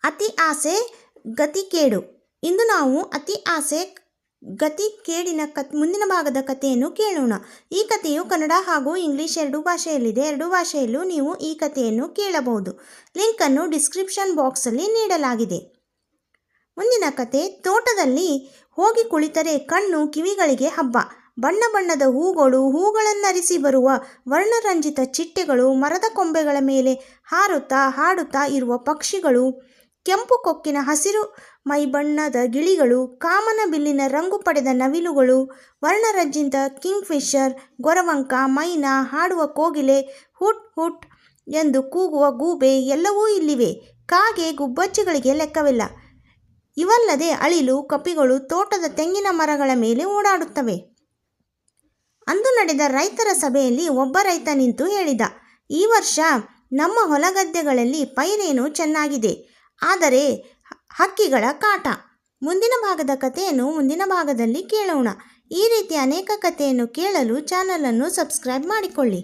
ಅತಿ ಆಸೆ ಗತಿ ಕೇಡು. ಇಂದು ನಾವು ಅತಿ ಆಸೆ ಗತಿ ಕೇಡಿನ ಮುಂದಿನ ಭಾಗದ ಕಥೆಯನ್ನು ಕೇಳೋಣ. ಈ ಕಥೆಯು ಕನ್ನಡ ಹಾಗೂ ಇಂಗ್ಲಿಷ್ ಎರಡೂ ಭಾಷೆಯಲ್ಲಿದೆ. ಎರಡೂ ಭಾಷೆಯಲ್ಲೂ ನೀವು ಈ ಕಥೆಯನ್ನು ಕೇಳಬಹುದು. ಲಿಂಕನ್ನು ಡಿಸ್ಕ್ರಿಪ್ಷನ್ ಬಾಕ್ಸಲ್ಲಿ ನೀಡಲಾಗಿದೆ. ಮುಂದಿನ ಕತೆ. ತೋಟದಲ್ಲಿ ಹೋಗಿ ಕುಳಿತರೆ ಕಣ್ಣು ಕಿವಿಗಳಿಗೆ ಹಬ್ಬ. ಬಣ್ಣ ಬಣ್ಣದ ಹೂಗಳು, ಹೂಗಳನ್ನರಿಸಿ ಬರುವ ವರ್ಣರಂಜಿತ ಚಿಟ್ಟೆಗಳು, ಮರದ ಕೊಂಬೆಗಳ ಮೇಲೆ ಹಾರುತ್ತಾ ಹಾಡುತ್ತಾ ಇರುವ ಪಕ್ಷಿಗಳು, ಕೆಂಪು ಕೊಕ್ಕಿನ ಹಸಿರು ಮೈಬಣ್ಣದ ಗಿಳಿಗಳು, ಕಾಮನ ಬಿಲ್ಲಿನ ರಂಗು ಪಡೆದ ನವಿಲುಗಳು, ವರ್ಣರಂಜಿತ ಕಿಂಗ್ಫಿಷರ್, ಗೊರವಂಕ, ಮೈನಾ, ಹಾಡುವ ಕೋಗಿಲೆ, ಹುಟ್ ಹುಟ್ ಎಂದು ಕೂಗುವ ಗೂಬೆ ಎಲ್ಲವೂ ಇಲ್ಲಿವೆ. ಕಾಗೆ, ಗುಬ್ಬಚ್ಚಿಗಳಿಗೆ ಲೆಕ್ಕವಿಲ್ಲ. ಇವಲ್ಲದೆ ಅಳಿಲು, ಕಪಿಗಳು ತೋಟದ ತೆಂಗಿನ ಮರಗಳ ಮೇಲೆ ಓಡಾಡುತ್ತವೆ. ಅಂದು ನಡೆದ ರೈತರ ಸಭೆಯಲ್ಲಿ ಒಬ್ಬ ರೈತ ನಿಂತು ಹೇಳಿದ, ಈ ವರ್ಷ ನಮ್ಮ ಹೊಲಗದ್ದೆಗಳಲ್ಲಿ ಪೈರೇನು ಚೆನ್ನಾಗಿದೆ, ಆದರೆ ಹಕ್ಕಿಗಳ ಕಾಟ. ಮುಂದಿನ ಭಾಗದ ಕಥೆಯನ್ನು ಮುಂದಿನ ಭಾಗದಲ್ಲಿ ಕೇಳೋಣ. ಈ ರೀತಿ ಅನೇಕ ಕಥೆಯನ್ನು ಕೇಳಲು ಚಾನಲನ್ನು ಸಬ್ಸ್ಕ್ರೈಬ್ ಮಾಡಿಕೊಳ್ಳಿ.